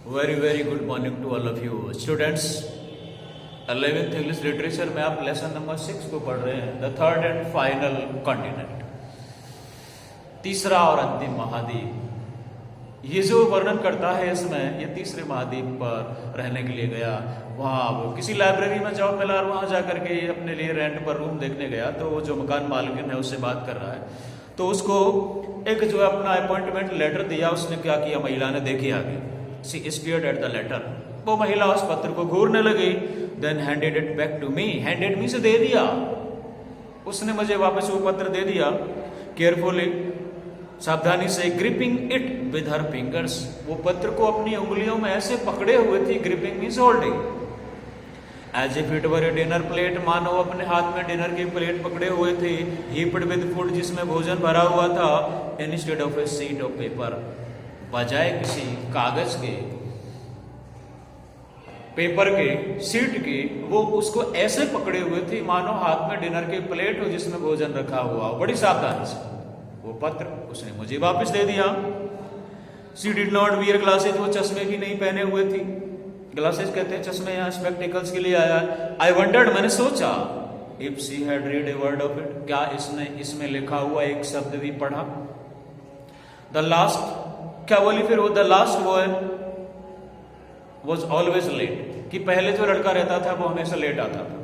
very good morning to all of you students. 11th English literature में आप lesson number 6 को पढ़ रहे हैं, the third and final continent, तीसरा और अंतिम महाद्वीप। ये जो वर्णन करता है इसमें, ये तीसरे महाद्वीप पर रहने के लिए गया। वहाँ वो किसी लाइब्रेरी में जॉब मिला और वहाँ जाकर के अपने लिए रेंट पर रूम देखने गया। तो वो जो मकान मालिक है उससे बात कर रहा है, तो उसको एक जो अपना अपॉइंटमेंट लेटर दिया। उसने क्या किया, महिला ने देखी आगे, she stared at the letter. वो महिला उस पत्र को घूरने लगी। Then handed it back to me, handed me से दे दिया, उसने मुझे वापस वो पत्र दे दिया। केयरफुली, सावधानी से, gripping it with her fingers, वो पत्र को अपनी उंगलियों में ऐसे पकड़े हुए थी। Gripping means holding, as if it were a dinner plate, मानो अपने हाथ में डिनर की प्लेट पकड़े हुए थे। हीप्ड विद फूड, जिसमें भोजन भरा हुआ था। Instead of A sheet of paper, बजाय किसी कागज के, पेपर के, शीट के, वो उसको ऐसे पकड़े हुए थे मानो हाथ में डिनर की प्लेट हो जिसमें भोजन रखा हुआ। बड़ी सावधानी से वो पत्र उसने मुझे वापस दे दिया। She did not wear glasses, वो चश्मे भी नहीं पहने हुए थी। ग्लासेस कहते हैं चश्मे, यहाँ स्पेक्टिकल्स के लिए आया। आई वंडर्ड, मैंने सोचा, if she had read a word of it, क्या इसने इसमें लिखा हुआ एक शब्द भी पढ़ा। द लास्ट, क्या बोली फिर वो, the last boy was always late, कि पहले जो लड़का रहता था वो हमेशा लेट आता था।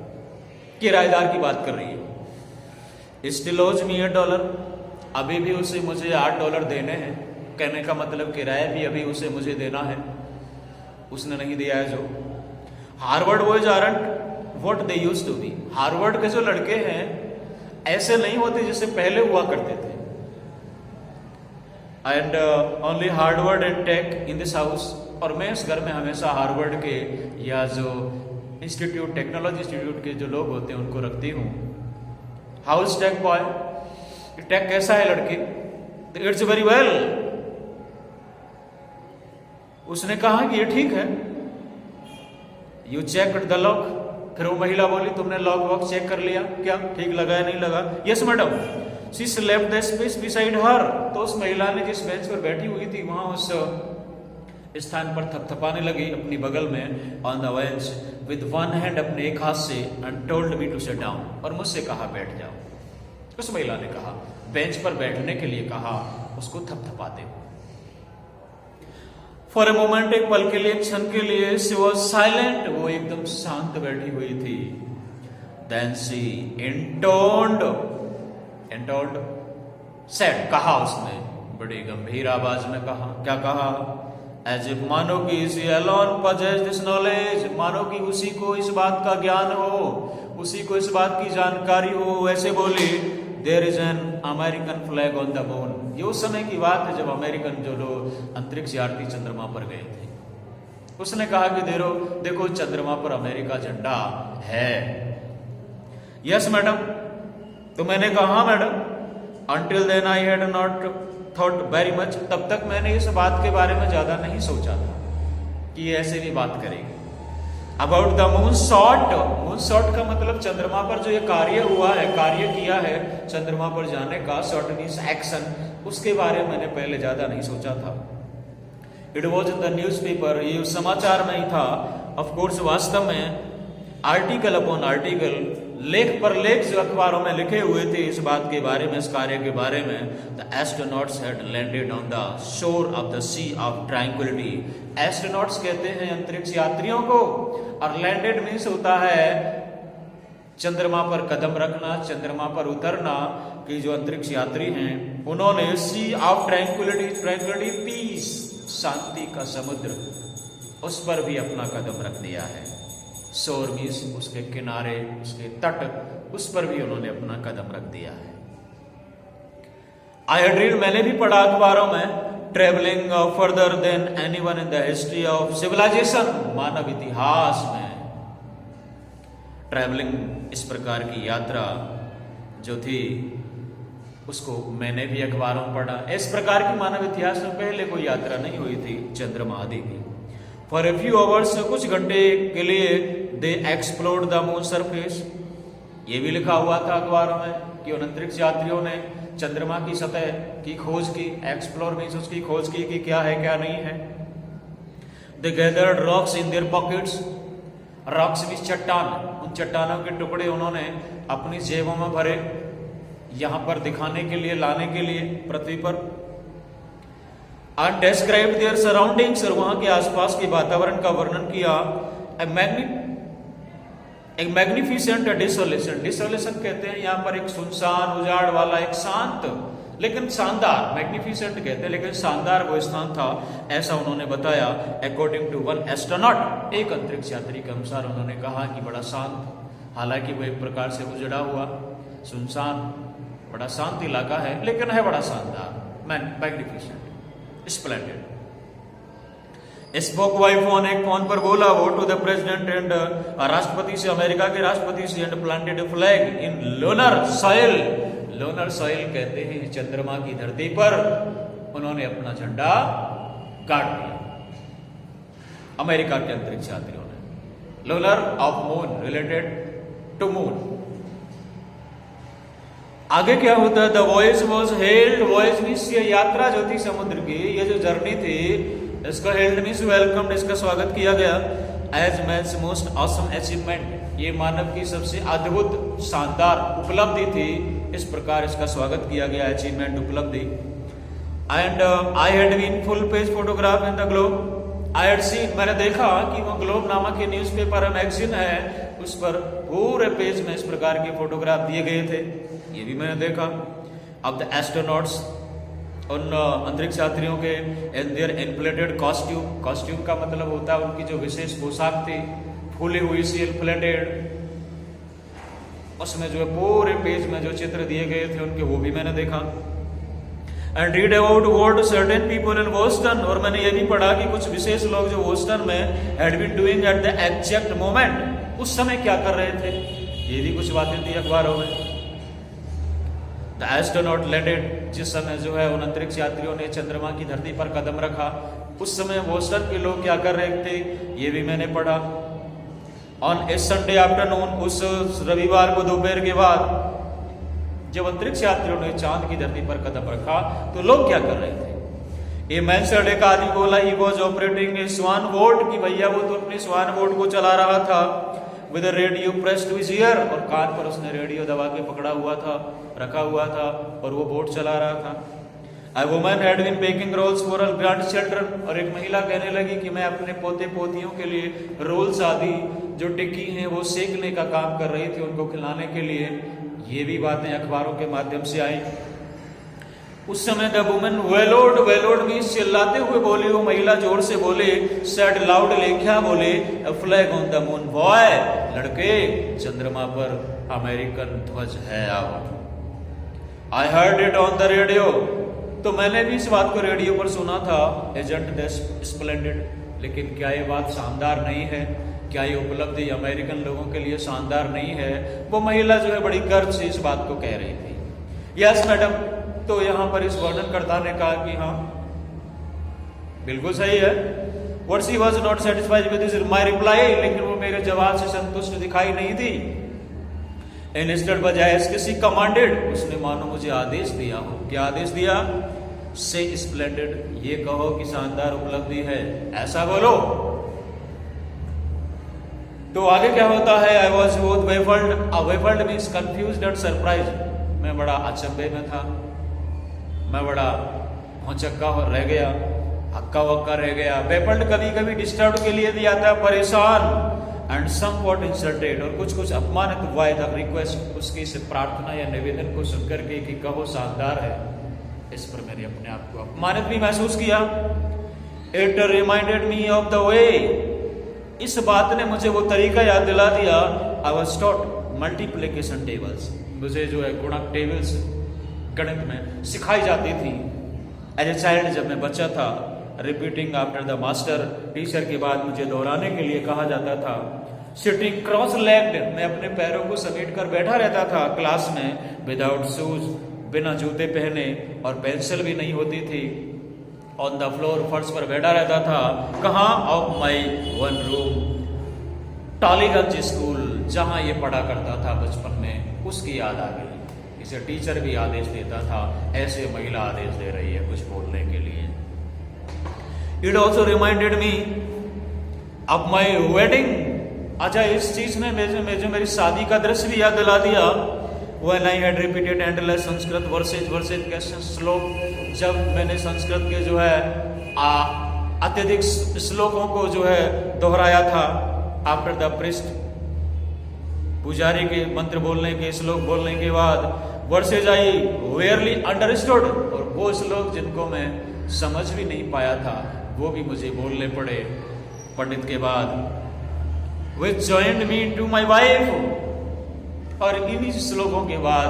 किराएदार की बात कर रही है। स्टिल ओज मी $8, अभी भी उसे मुझे $8 देने हैं। कहने का मतलब किराया भी अभी उसे मुझे देना है, उसने नहीं दिया है। जो Harvard boys aren't what they used to be, Harvard के जो लड़के हैं ऐसे नहीं होते जैसे पहले हुआ करते थे। And only Harvard and tech in this house, और मैं इस घर में हमेशा हार्वर्ड के या जो इंस्टीट्यूट, टेक्नोलॉजी इंस्टीट्यूट के जो लोग होते हैं उनको रखती हूँ। हाउस टेक बॉय, टेक कैसा है लड़की, इट्स वेरी वेल, उसने कहा कि ये ठीक है। यू चेक द लॉक, फिर वो महिला बोली तुमने लॉक वॉक चेक कर लिया क्या, ठीक लगा या नहीं लगा। Yes madam. She slept the space beside her, तो उस महिला ने जिस बेंच पर बैठी हुई थी वहां उस स्थान पर थपथपाने लगी अपनी बगल में, on the bench with one hand, अपने एक हाथ से, and told me to sit down, और मुझसे कहा बैठ जाओ। उस महिला ने कहा, बेंच पर बैठने के लिए कहा, उसको थपथपाते हुए। फॉर ए मोमेंट, एक पल के लिए, क्षण के लिए, शी वॉज साइलेंट, वो एकदम शांत बैठी हुई थी। देन शी इंटोन्ड सेड, कहा उसने, बड़ी गंभीर आवाज में कहा। क्या कहा, एज इफ, मानो कि she alone possess this knowledge, मानो कि उसी को इस बात का ज्ञान हो, उसी को इस बात की जानकारी हो। ऐसे बोली, there is an American flag on the moon, ये उस समय की बात है जब अमेरिकन जो लोग अंतरिक्ष यात्री चंद्रमा पर गए थे। उसने कहा कि देखो चंद्रमा पर अमेरिका झंडा है। यस मैडम, तो मैंने कहा हाँ madam. Until then I had not thought very much, तब तक मैंने इस बात के बारे में ज्यादा नहीं सोचा था कि ये ऐसे भी बात करेगी। About the moon shot, moon shot का मतलब चंद्रमा पर जो ये कार्य हुआ है, कार्य किया है चंद्रमा पर जाने का, शॉट मीन्स एक्शन, उसके बारे में मैंने पहले ज्यादा नहीं सोचा था। It was in the news paper, ये समाचार में ही था। ऑफकोर्स, वास्तव में आर्टिकल अपॉन आर्टिकल, लेख पर लेख जो अखबारों में लिखे हुए थे इस बात के बारे में, इस कार्य के बारे में। The astronauts had landed on the shore of the Sea of Tranquility, astronauts कहते हैं अंतरिक्ष यात्रियों को, और लैंडेड मीन्स होता है चंद्रमा पर कदम रखना, चंद्रमा पर उतरना। कि जो अंतरिक्ष यात्री हैं उन्होंने सी ऑफ ट्रैंक्विलिटी पीस, शांति का समुद्र, उस पर भी अपना कदम रख दिया है। शोर मीन्स उसके किनारे, उसके तट, उस पर भी उन्होंने अपना कदम रख दिया है। आई हैड रीड, मैंने भी पढ़ा अखबारों में, travelling further than anyone in the history of civilization, मानव इतिहास में ट्रेवलिंग, इस प्रकार की यात्रा जो थी उसको मैंने भी अखबारों में पढ़ा। इस प्रकार की मानव इतिहास में पहले कोई यात्रा नहीं हुई थी चंद्रमा आदि की। फॉर ए फ्यू आवर्स, कुछ घंटे के लिए, दे एक्सप्लोर्ड द मून सरफेस, ये भी लिखा हुआ था अखबारों में कि उन अंतरिक्ष यात्रियों ने चंद्रमा की सतह की खोज की। एक्सप्लोर मीन्स उसकी खोज की कि क्या है क्या नहीं है। They gathered rocks in their pockets, rocks means चट्टान, उन चट्टानों के टुकड़े उन्होंने अपनी जेबों में भरे, यहां पर दिखाने के लिए, लाने के लिए पृथ्वी पर। एंड डिस्क्राइब देयर सराउंडिंग्स, और वहां के आसपास के वातावरण का वर्णन किया। एक मैग्निफिसेंट डिसोलेशन, डिसोलेशन कहते हैं यहां पर एक सुनसान उजाड़ वाला, एक शांत लेकिन शानदार, मैग्निफिसेंट कहते हैं लेकिन शानदार वो स्थान था, ऐसा उन्होंने बताया। अकॉर्डिंग टू वन एस्ट्रोनॉट, एक अंतरिक्ष यात्री के अनुसार उन्होंने कहा कि बड़ा शांत, हालांकि वो एक प्रकार से उजड़ा हुआ, सुनसान, बड़ा शांत इलाका है, लेकिन है बड़ा शानदार, magnificent, splendid. Spoke by phone, एक फोन पर बोला वो, टू द प्रेसिडेंट एंड राष्ट्रपति से, अमेरिका के राष्ट्रपति से, and planted a flag in lunar soil, lunar soil कहते हैं चंद्रमा की धरती पर उन्होंने अपना झंडा गाड़ दिया, अमेरिका के अंतरिक्ष यात्रियों ने। Lunar of moon, related to moon. आगे क्या होता है, the voyage was hailed, voyage means ये यात्रा जो थी समुद्र की, ये जो जर्नी थी, इसको हेल्ड मीन्स वेलकम्ड, इसका स्वागत किया गया। As man's most awesome achievement, ये मानव की सबसे अद्भुत शानदार उपलब्धि थी, इस प्रकार इसका स्वागत किया गया, अचीवमेंट, उपलब्धि। And I had been full page photograph in the Globe, I had seen, मैंने देखा कि वो ग्लोब नामक ये न्यूज़पेपर मैगजीन है, उस पर पूरे पेज में इस प्रकार के फोटोग्राफ दिए गए थे, ये भी मैंने देखा। अब द एस्ट्रोनॉट्स, उन अंतरिक्ष यात्रियों के, in their inflated costume, costume का मतलब होता है उनकी जो विशेष पोशाक थी, फूली हुई सी, इन्फ्लेटेड, उसमें जो है पूरे पेज में जो चित्र दिए गए थे उनके, वो भी मैंने देखा। And read about what certain people in Boston, और मैंने ये भी पढ़ा कि कुछ विशेष लोग जो बोस्टन में had been doing at the exact moment, उस समय क्या कर रहे थे, ये भी कुछ बातें थी अखबारों में। द एस्ट्रोनॉट लैंडेड, जिस समय जो है उन अंतरिक्ष यात्रियों ने चंद्रमा की धरती पर कदम रखा, उस समय बोस्टन के लोग क्या कर रहे थे, ये भी मैंने पढ़ा। ऑन ए संडे आफ्टरनून, उस रविवार को दोपहर के बाद जब अंतरिक्ष यात्रियों ने चांद की धरती पर कदम रखा तो लोग क्या कर रहे थे। ए मैन सेड, एक आदमी बोला, he was operating a swan boat, की भैया वो तो अपने स्वान बोट को चला रहा था। With radio pressed to his ear, और कान पर उसने रेडियो दबा के पकड़ा हुआ था, रखा हुआ था, और वो बोट चला रहा था। A woman had been baking rolls for her grandchildren, और एक महिला कहने लगी कि मैं अपने पोते पोतियों के लिए रोल्स आदि जो टिक्की हैं वो सेकने का काम कर रही थी, उनको खिलाने के लिए। ये भी बातें अखबारों के माध्यम से आई। उस समय द वुमन वेलोड, वेलोड मीन्स चिल्लाते हुए बोली, वो महिला जोर से बोले, सेड लाउडली, क्या बोले, a flag on the moon, boy, लड़के, चंद्रमा पर अमेरिकन ध्वज है। अब I heard it on the radio, तो मैंने भी इस बात को रेडियो पर सुना था, एजेंट द स्प्लेंडेड। लेकिन क्या ये बात शानदार नहीं है, क्या ये उपलब्धि अमेरिकन लोगों के लिए शानदार नहीं है। वो महिला जो है बड़ी गर्व से इस बात को कह रही थी। यस मैडम, तो यहां पर इस वर्णनकर्ता ने कहा कि हाँ बिल्कुल सही है। What she was not satisfied with is my reply, लेकिन वो मेरे जवाब से संतुष्ट दिखाई नहीं थी। इंस्टेड बजाय इसके सी कमांडेड, उसने मानो मुझे आदेश दिया हो। क्या आदेश दिया? से स्प्लेंडेड, ये कहो कि शानदार उपलब्धि है, ऐसा बोलो। तो आगे क्या होता है, I was both baffled, baffled means confused and surprise, मैं बड़ा अचंभे में था, मैं बड़ा भौचक्का रह गया, हक्का वक्का रह गया। वेफल्ड कभी कभी डिस्टर्ब के लिए भी आता है, परेशान, एंड समवॉट इंसल्टेड, और कुछ कुछ अपमानित बाय द रिक्वेस्ट, उसकी से प्रार्थना या निवेदन को सुनकर के कि कहो शानदार है, इस पर मैंने अपने आप को अपमानित भी महसूस किया। It reminded me of the way, इस बात ने मुझे वो तरीका याद दिला दिया। I was taught multiplication tables, मुझे जो है गुणक टेबल्स गणित में सिखाई जाती थी एज ए चाइल्ड, जब मैं बच्चा था। Repeating after the master, teacher के बाद मुझे दोहराने के लिए कहा जाता था। सिटिंग क्रॉस लेग्ड, मैं अपने पैरों को समेट कर बैठा रहता था क्लास में, विदाउट शूज, बिना जूते पहने, और पेंसिल भी नहीं होती थी। ऑन द फ्लोर, फर्श पर बैठा रहता था। कहाँ? Of my one room, Tollygunge school, जहां ये पढ़ा करता था बचपन में, उसकी याद आ गई। इसे टीचर भी आदेश देता था, ऐसे महिला आदेश दे रही है कुछ बोलने के लिए। इट ऑल्सो रिमाइंडेड मी अब माई वेडिंग, अच्छा इस चीज ने मुझे मेरी शादी का दृश्य भी याद दिला दिया। When I had repeated endless Sanskrit versus के श्लोक, जब मैंने संस्कृत के जो है अत्यधिक श्लोकों को जो है दोहराया था। आफ्टर द प्रिस्ट, पुजारी के मंत्र बोलने के, श्लोक बोलने के बाद, वर्सेज आई वेयरली अंडरस्टूड, और वो श्लोक जिनको मैं समझ भी नहीं पाया था वो भी मुझे बोलने पड़े पंडित के बाद। Which joined me to my wife, और इन्हीं श्लोकों के बाद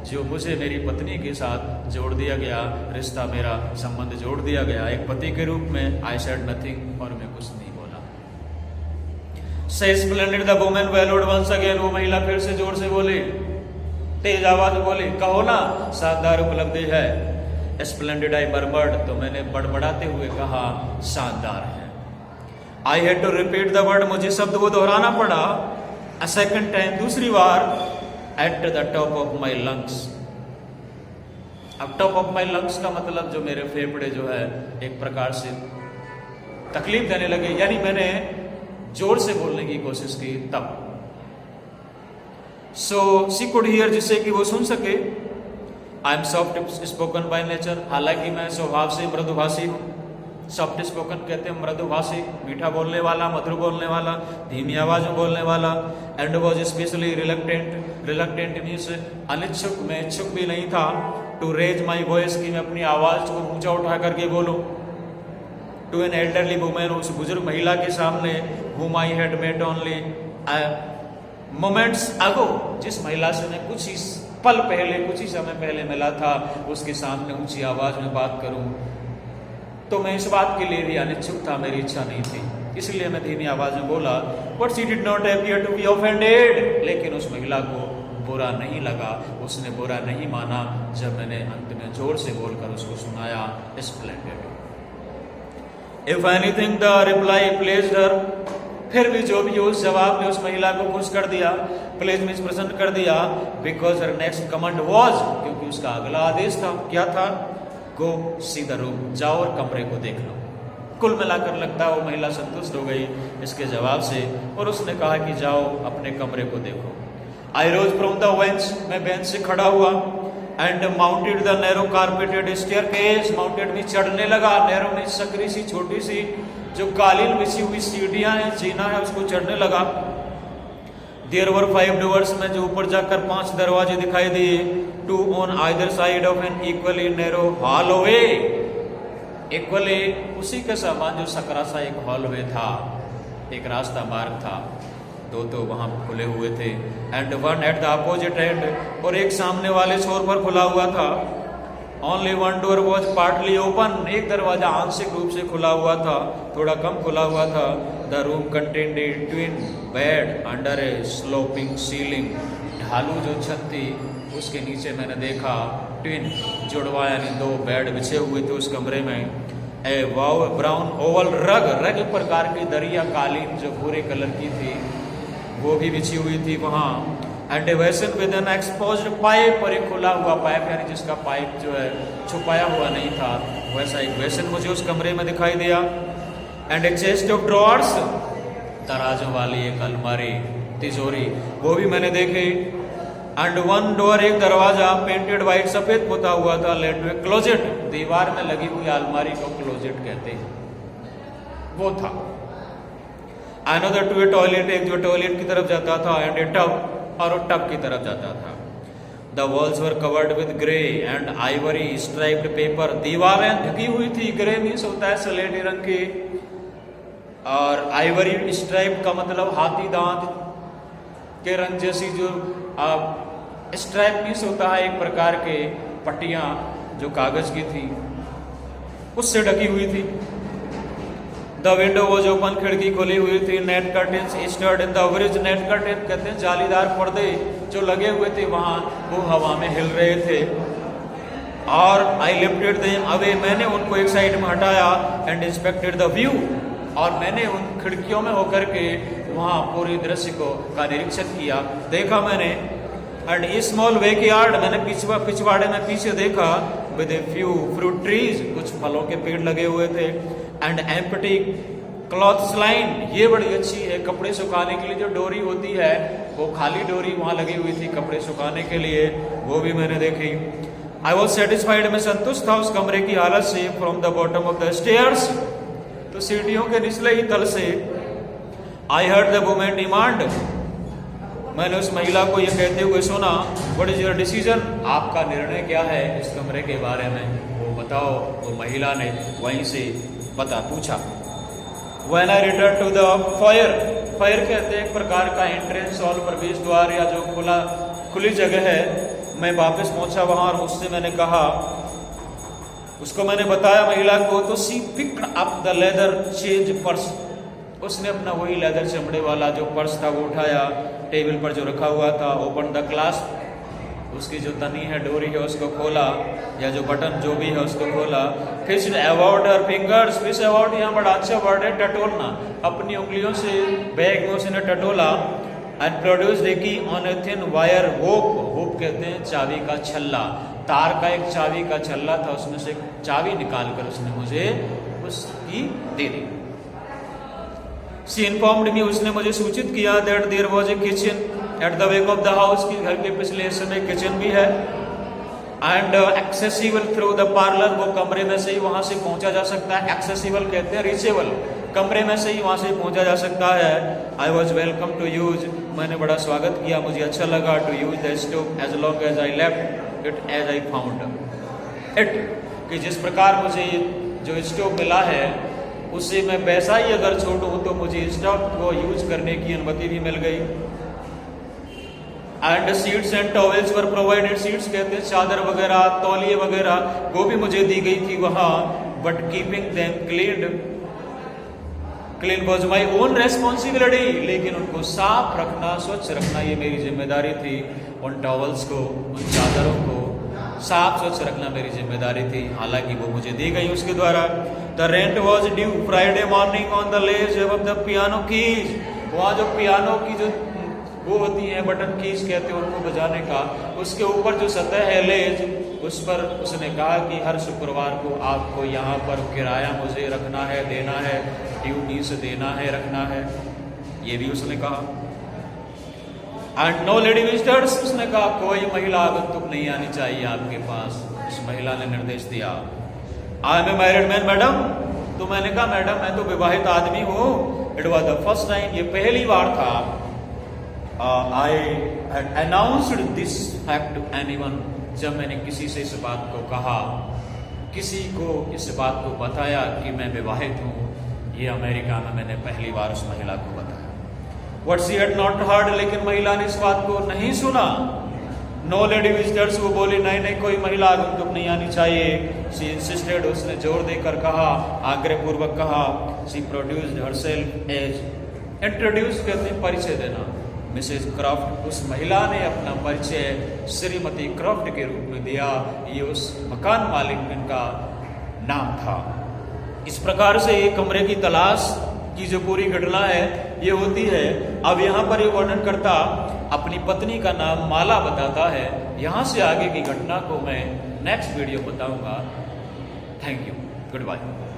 जो मुझे मेरी पत्नी के साथ जोड़ दिया गया, रिश्ता मेरा संबंध जोड़ दिया गया एक पति के रूप में। आई सेड नथिंग, और मैं कुछ नहीं बोला। से splendid the woman bellowed once again, वो महिला फिर से जोर से बोली, तेज आवाज में बोली, कहो ना शानदार उपलब्धि है। स्प्लेंडेड आई मर्मर्ड, तो मैंने बड़बड़ाते हुए कहा शानदार है। I had to repeat the word, मुझे शब्द को दोहराना पड़ा अ सेकंड टाइम, दूसरी बार, at the top of my lungs. अब टॉप ऑफ माई लंग्स का मतलब जो मेरे फेफड़े जो है एक प्रकार से तकलीफ देने लगे, यानी मैंने जोर से बोलने की कोशिश की तब। सो शी कुड हियर, जिससे कि वो सुन सके। I am soft spoken by nature, हालांकि मैं स्वभाव से मृदुभाषी हूँ। सॉफ्ट स्पोकन कहते हैं मृदुभाषी, मीठा बोलने वाला, मधुर बोलने वाला, धीमी आवाज में बोलने वाला। And was especially reluctant means अनिच्छुक, मैं इच्छुक भी नहीं था। टू रेज माई वॉइस, की मैं अपनी आवाज को ऊंचा उठा करके बोलूं। टू एन एल्डरली वुमेन, उस बुजुर्ग महिला के सामने, whom I had met only moments ago, जिस महिला से मैं कुछ ही पल पहले, कुछ ही समय पहले मिला था, उसके सामने ऊंची आवाज में बात करूं, तो मैं इस बात के लिए भी अनिच्छुक था, मेरी इच्छा नहीं थी, इसलिए मैं धीमी आवाज में बोला। But she did not appear to be offended, लेकिन उस महिला को बुरा नहीं लगा, उसने बुरा नहीं माना जब मैंने अंत में जोर से बोलकर उसको सुनाया splendid. If anything the reply pleased her, फिर भी जो भी उस जवाब ने उस महिला को खुश कर दिया, प्लेज मीन्स प्रसन्न कर दिया। Because her next command was, क्योंकि उसका अगला आदेश था, क्या था? गो सी द रूम, जाओ और कमरे को देख लो। कुल मिलाकर लगता है वो महिला संतुष्ट हो गई इसके जवाब से, और उसने कहा कि जाओ अपने कमरे को देखो। आई रोज फ्रॉम द बेंच, मैं बेंच से खड़ा हुआ। And mounted the narrow carpeted staircase, mounted में चढ़ने लगा। नैरो में सकरी सी छोटी सी जो कालीन बिछी हुई सीढ़ियां हैं, जीना है, उसको चढ़ने लगा। देयर वर 5 डोर्स, में जो ऊपर जाकर 5 दरवाजे दिखाई दिए। 2 on either side of N equally narrow hallway, equally उसी के समान जो सकरा सा एक हॉलवे था, एक रास्ता मार्ग था, 2 तो वहां खुले हुए थे। And one at the opposite and, और एक सामने वाले छोर पर खुला हुआ था। Only one door was partly open, एक दरवाजा आंशिक रूप से खुला हुआ था, थोड़ा कम खुला हुआ था। The room contained A twin bed under A sloping ceiling, ढालू जो छत थी उसके नीचे मैंने देखा ट्विन जुड़वा, यानी 2 बेड बिछे हुए थे उस कमरे में। ए वाव ब्राउन ओवल रग, रग प्रकार की दरिया कालीन जो भूरे कलर की थी वो भी बिछी हुई थी वहां। एंड ए वेसन विद एन एक्सपोज्ड पाइप, और एक खुला हुआ पाइप, यानी जिसका पाइप जो है छुपाया हुआ नहीं था, वैसा एक वेसन मुझे उस कमरे में दिखाई दिया। And a chest of drawers, तराजों वाली एक अलमारी, तिजोरी, वो भी मैंने देखी। एंड वन डोर, एक दरवाजा, पेंटेड व्हाइट, सफेद पोता हुआ था। लेट टू ए क्लोजेट, दीवार में लगी हुई अलमारी को क्लोजेट कहते हैं, वो था। अनदर टू ए टॉयलेट, एक जो टॉयलेट की तरफ जाता था। एंड ए टब, और वो टब की तरफ जाता था। The walls were covered with grey and Ivory striped paper, दीवारें ढकी हुई थी। ग्रे मीन्स होता है सलेटी रंग की, और आइवरी स्ट्राइप का मतलब हाथी दांत के रंग जैसी जो स्ट्राइप मीन्स होता है एक प्रकार के पट्टियां जो कागज की थी, उससे ढकी हुई थी। द विंडो वॉज ओपन, खिड़की खुली हुई थी। Net curtains stirred in the breeze, net curtain कहते हैं जालीदार पर्दे जो लगे हुए थे वहां, वो हवा में हिल रहे थे। और आई लिफ्टेड देम अवे, मैंने उनको एक साइड में हटाया। एंड इंस्पेक्टेड द व्यू, और मैंने उन खिड़कियों में होकर के वहां पूरी दृश्य का निरीक्षण किया, देखा मैंने। एंड स्मॉल बैकयार्ड, मैंने पिछवाड़े में पीछे देखा। With a few fruit trees, कुछ फलों के पेड़ लगे हुए थे। एंड एम्प्टी क्लॉथ्स लाइन, ये बड़ी अच्छी है, कपड़े सुखाने के लिए जो डोरी होती है वो खाली डोरी वहां लगी हुई थी कपड़े सुखाने के लिए, वो भी मैंने देखी। आई वॉज सेटिस्फाइड, मैं संतुष्ट था उस कमरे की हालत से। From the bottom of the stairs, तो सीढ़ियों के निचले ही तल से, I heard the women demand, मैंने उस महिला को यह कहते हुए सुना, व्हाट इज योर डिसीजन, आपका निर्णय क्या है इस कमरे के बारे में, वो बताओ। वो महिला ने वहीं से पूछा। When I returned to the fire, fire कहते हैं एक प्रकार का एंट्रेंस हॉल, प्रवेश द्वार या जो खुली जगह है, मैं वापस पहुंचा वहां और उससे मैंने कहा, उसको मैंने बताया महिला को, तो she picked up the leather change purse, उसने अपना वही लेदर चमड़े वाला जो पर्स था वो उठाया, टेबल पर जो रखा हुआ था, ओपन द क्लास्प, उसकी जो तनी है डोरी है उसको खोला, या जो बटन जो भी है उसको खोला। Fish about her fingers, fish about यहाँ बड़ा अच्छा वर्ड है, टटोलना, अपनी उंगलियों से बैग में उसने टटोला। एंड प्रोड्यूस देखी on a thin wire hope, hope कहते हैं चाबी का छल्ला, तार का एक चाबी का छल्ला था, उसमें से एक चाबी निकाल कर उसने मुझे उसकी दे दी। शी इन्फॉर्म्ड मी, उसने मुझे सूचित किया, that there was a kitchen at the back of the house, की घर के पिछले हिस्से में किचन भी है। And accessible through the parlour, वो कमरे में से ही वहां से पहुंचा जा सकता है। एक्सेसिबल कहते हैं रीचेबल, कमरे में से ही वहां से पहुंचा जा सकता है। I was welcome to use, मैंने बड़ा स्वागत किया, मुझे अच्छा लगा, to use the stove as long as I left it as I found it, कि जिस प्रकार मुझे जो स्टोव मिला है उसे मैं वैसा ही अगर छोड़ूं तो मुझे स्टोव को यूज करने की अनुमति भी मिल गई। And seats and towels were provided, seats कहते हैं चादर वगैरह, तौलिए वगैरह, वो भी मुझे दी गई थी वहां। But keeping them clean was my own responsibility, लेकिन उनको साफ रखना, स्वच्छ रखना ये मेरी जिम्मेदारी थी। उन टॉवल्स को, उन चादरों को साफ स्वच्छ रखना मेरी जिम्मेदारी थी, हालांकि वो मुझे दी गई उसके द्वारा। The rent was due Friday morning on the ledge above the piano keys, वहाँ जो पियानो की जो वो होती है बटन कीज कहते हैं उनको बजाने का, उसके ऊपर जो सतह है लेज, उस पर उसने कहा कि हर शुक्रवार को आपको यहाँ पर किराया मुझे रखना है, देना है, ड्यूटी से देना है, रखना है, ये भी उसने कहा। एंड नो लेडी विजिटर्स, उसने कहा कोई महिला आगंतुक नहीं आनी चाहिए आपके पास, उस महिला ने निर्देश दिया। I am a married man madam, तो मैंने कहा मैडम मैं तो विवाहित आदमी हूँ। It was the first time, ये पहली बार था, I had announced this fact to anyone, जब मैंने किसी से इस बात को कहा, किसी को इस बात को बताया कि मैं विवाहित हूँ, ये अमेरिका में मैंने पहली बार उस महिला को बताया। What she had not heard, लेकिन महिला ने इस बात को नहीं सुना। नो लेडी विजिटर्स, वो बोली नहीं नहीं कोई महिला आगंतुक नहीं आनी चाहिए। शी इंसिस्टेड, उसने जोर देकर कहा, आग्रह पूर्वक कहा। She produced herself as, introduce कहते हैं परिचय देना, मिसेज क्रॉफ्ट, उस महिला ने अपना परिचय श्रीमती क्रॉफ्ट के रूप में दिया, ये उस मकान मालिक का नाम था। इस प्रकार से ये कमरे की तलाश की जो पूरी घटना है ये होती है। अब यहाँ पर ये वर्णन करता अपनी पत्नी का नाम माला बताता है। यहाँ से आगे की घटना को मैं नेक्स्ट वीडियो बताऊंगा। Thank you, good bye.